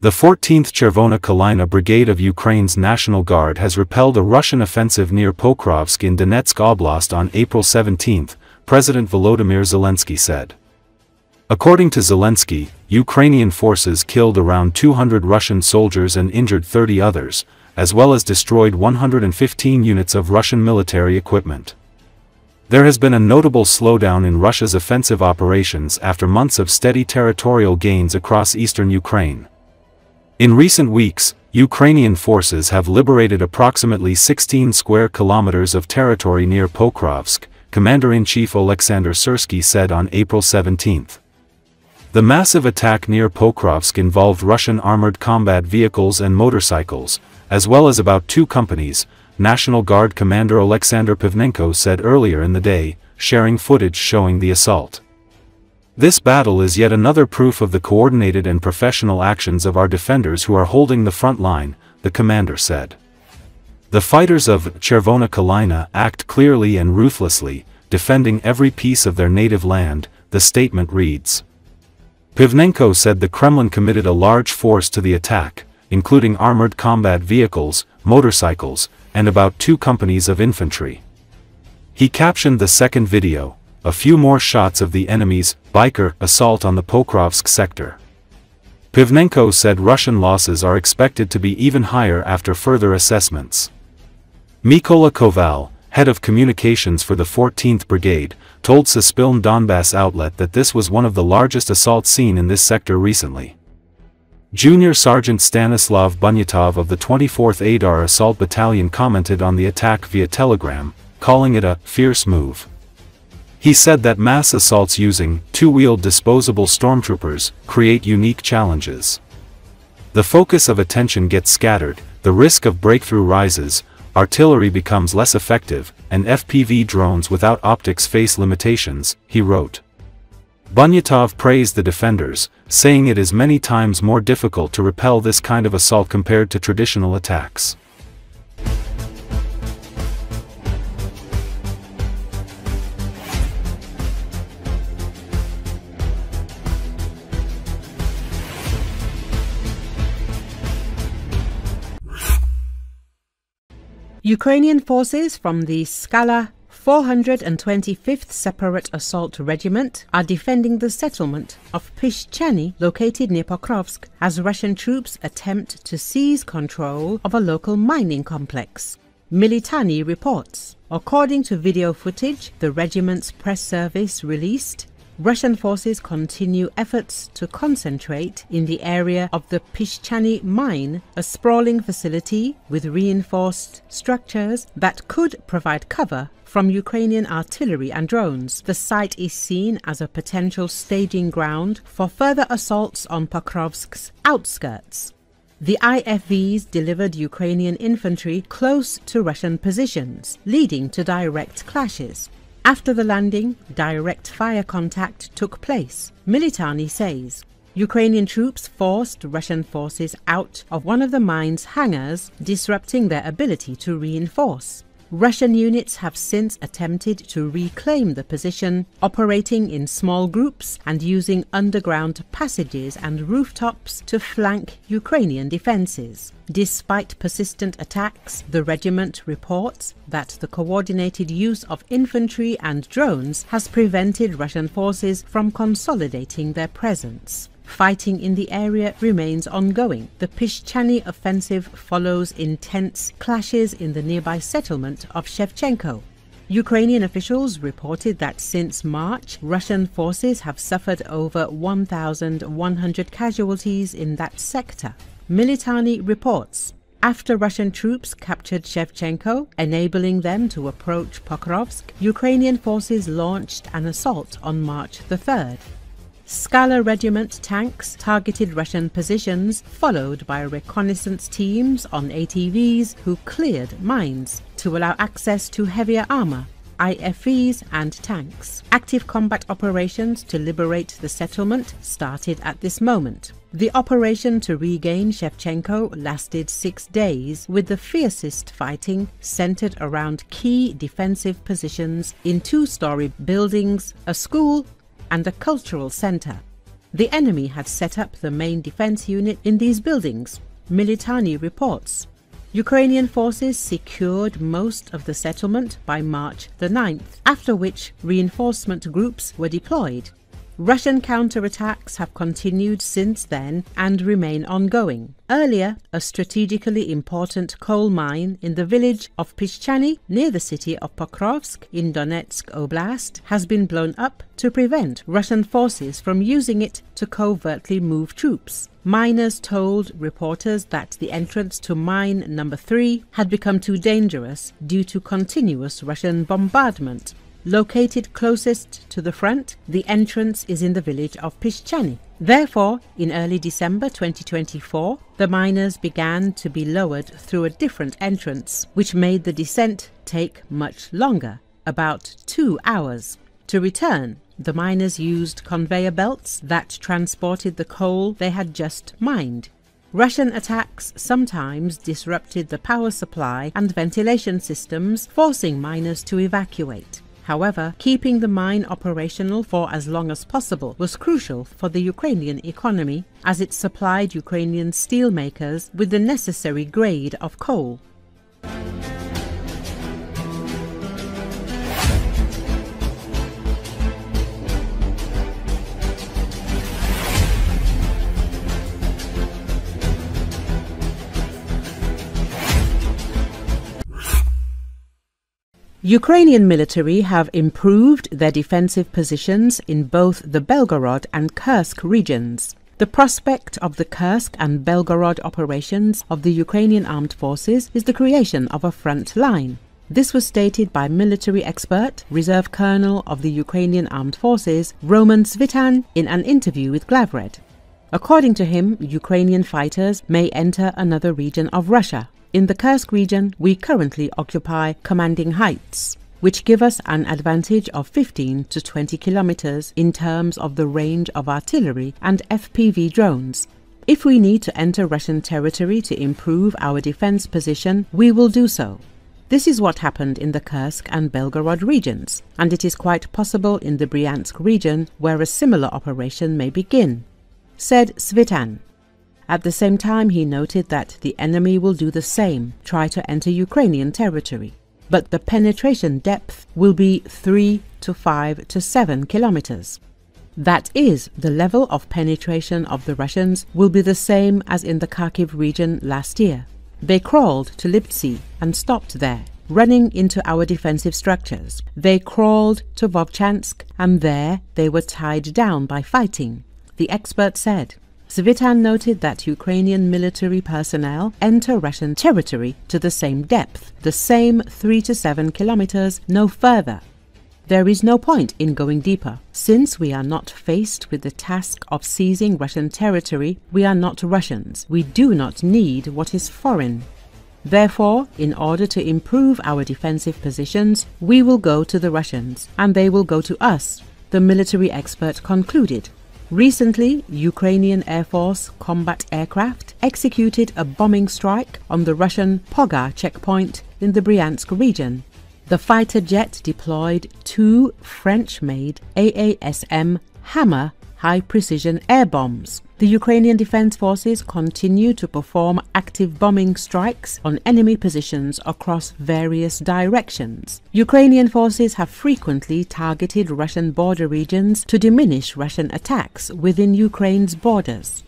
The 14th Chervona Kalyna Brigade of Ukraine's National Guard has repelled a Russian offensive near Pokrovsk in Donetsk Oblast on April 17, President Volodymyr Zelensky said. According to Zelensky, Ukrainian forces killed around 200 Russian soldiers and injured 30 others, as well as destroyed 115 units of Russian military equipment. There has been a notable slowdown in Russia's offensive operations after months of steady territorial gains across eastern Ukraine. In recent weeks, Ukrainian forces have liberated approximately 16 square kilometers of territory near Pokrovsk, Commander-in-Chief Oleksandr Syrskyi said on April 17. The massive attack near Pokrovsk involved Russian armored combat vehicles and motorcycles, as well as about 2 companies, National Guard Commander Oleksandr Pivnenko said earlier in the day, sharing footage showing the assault. This battle is yet another proof of the coordinated and professional actions of our defenders who are holding the front line, the commander said. The fighters of Chervona Kalyna act clearly and ruthlessly, defending every piece of their native land, the statement reads. Pivnenko said the Kremlin committed a large force to the attack, including armored combat vehicles, motorcycles, and about 2 companies of infantry. He captioned the second video, a few more shots of the enemy's biker assault on the Pokrovsk sector. Pivnenko said Russian losses are expected to be even higher after further assessments. Mykola Koval, head of communications for the 14th Brigade, told Suspilne Donbass outlet that this was one of the largest assaults seen in this sector recently. Junior Sergeant Stanislav Bunyatov of the 24th Adar Assault Battalion commented on the attack via Telegram, calling it a fierce move. He said that mass assaults using 2-wheeled disposable stormtroopers create unique challenges. The focus of attention gets scattered, the risk of breakthrough rises, artillery becomes less effective, and FPV drones without optics face limitations, he wrote. Bunyatov praised the defenders, saying it is many times more difficult to repel this kind of assault compared to traditional attacks. Ukrainian forces from the Skala 425th Separate Assault Regiment are defending the settlement of Pishchany, located near Pokrovsk, as Russian troops attempt to seize control of a local mining complex. Militani reports. According to video footage the regiment's press service released, Russian forces continue efforts to concentrate in the area of the Pishchany mine, a sprawling facility with reinforced structures that could provide cover from Ukrainian artillery and drones. The site is seen as a potential staging ground for further assaults on Pokrovsk's outskirts. The IFVs delivered Ukrainian infantry close to Russian positions, leading to direct clashes. After the landing, direct fire contact took place, Militani says. Ukrainian troops forced Russian forces out of one of the mine's hangars, disrupting their ability to reinforce. Russian units have since attempted to reclaim the position, operating in small groups and using underground passages and rooftops to flank Ukrainian defenses. Despite persistent attacks, the regiment reports that the coordinated use of infantry and drones has prevented Russian forces from consolidating their presence. Fighting in the area remains ongoing. The Pishchany offensive follows intense clashes in the nearby settlement of Shevchenko. Ukrainian officials reported that since March, Russian forces have suffered over 1,100 casualties in that sector. Militani reports. After Russian troops captured Shevchenko, enabling them to approach Pokrovsk, Ukrainian forces launched an assault on March the 3rd. Skala Regiment tanks targeted Russian positions, followed by reconnaissance teams on ATVs who cleared mines to allow access to heavier armor, IFVs and tanks. Active combat operations to liberate the settlement started at this moment. The operation to regain Shevchenko lasted 6 days, with the fiercest fighting centered around key defensive positions in 2-story buildings, a school, and a cultural center. The enemy had set up the main defense unit in these buildings, Militani reports. Ukrainian forces secured most of the settlement by March the 9th, after which reinforcement groups were deployed. Russian counterattacks have continued since then and remain ongoing. Earlier, a strategically important coal mine in the village of Pishchany, near the city of Pokrovsk in Donetsk Oblast, has been blown up to prevent Russian forces from using it to covertly move troops. Miners told reporters that the entrance to mine number 3 had become too dangerous due to continuous Russian bombardment. Located closest to the front, the entrance is in the village of Pishchany. Therefore, in early December 2024, the miners began to be lowered through a different entrance, which made the descent take much longer, about 2 hours. To return, the miners used conveyor belts that transported the coal they had just mined. Russian attacks sometimes disrupted the power supply and ventilation systems, forcing miners to evacuate. However, keeping the mine operational for as long as possible was crucial for the Ukrainian economy, as it supplied Ukrainian steelmakers with the necessary grade of coal. Ukrainian military have improved their defensive positions in both the Belgorod and Kursk regions. The prospect of the Kursk and Belgorod operations of the Ukrainian armed forces is the creation of a front line. This was stated by military expert, Reserve Colonel of the Ukrainian Armed Forces, Roman Svitan, in an interview with Glavred. According to him, Ukrainian fighters may enter another region of Russia. In the Kursk region, we currently occupy commanding heights, which give us an advantage of 15 to 20 kilometers in terms of the range of artillery and FPV drones. If we need to enter Russian territory to improve our defense position, we will do so. This is what happened in the Kursk and Belgorod regions, and it is quite possible in the Bryansk region, where a similar operation may begin, said Svitan. At the same time, he noted that the enemy will do the same, try to enter Ukrainian territory. But the penetration depth will be 3 to 5 to 7 kilometers. That is, the level of penetration of the Russians will be the same as in the Kharkiv region last year. They crawled to Liptsy and stopped there, running into our defensive structures. They crawled to Vovchansk, and there they were tied down by fighting, the expert said. Svitan noted that Ukrainian military personnel enter Russian territory to the same depth, the same 3 to 7 kilometers, no further. There is no point in going deeper. Since we are not faced with the task of seizing Russian territory, we are not Russians. We do not need what is foreign. Therefore, in order to improve our defensive positions, we will go to the Russians, and they will go to us, the military expert concluded. Recently, Ukrainian Air Force combat aircraft executed a bombing strike on the Russian Poga checkpoint in the Bryansk region. The fighter jet deployed 2 French-made AASM Hammer high-precision air bombs. The Ukrainian Defense Forces continue to perform active bombing strikes on enemy positions across various directions. Ukrainian forces have frequently targeted Russian border regions to diminish Russian attacks within Ukraine's borders.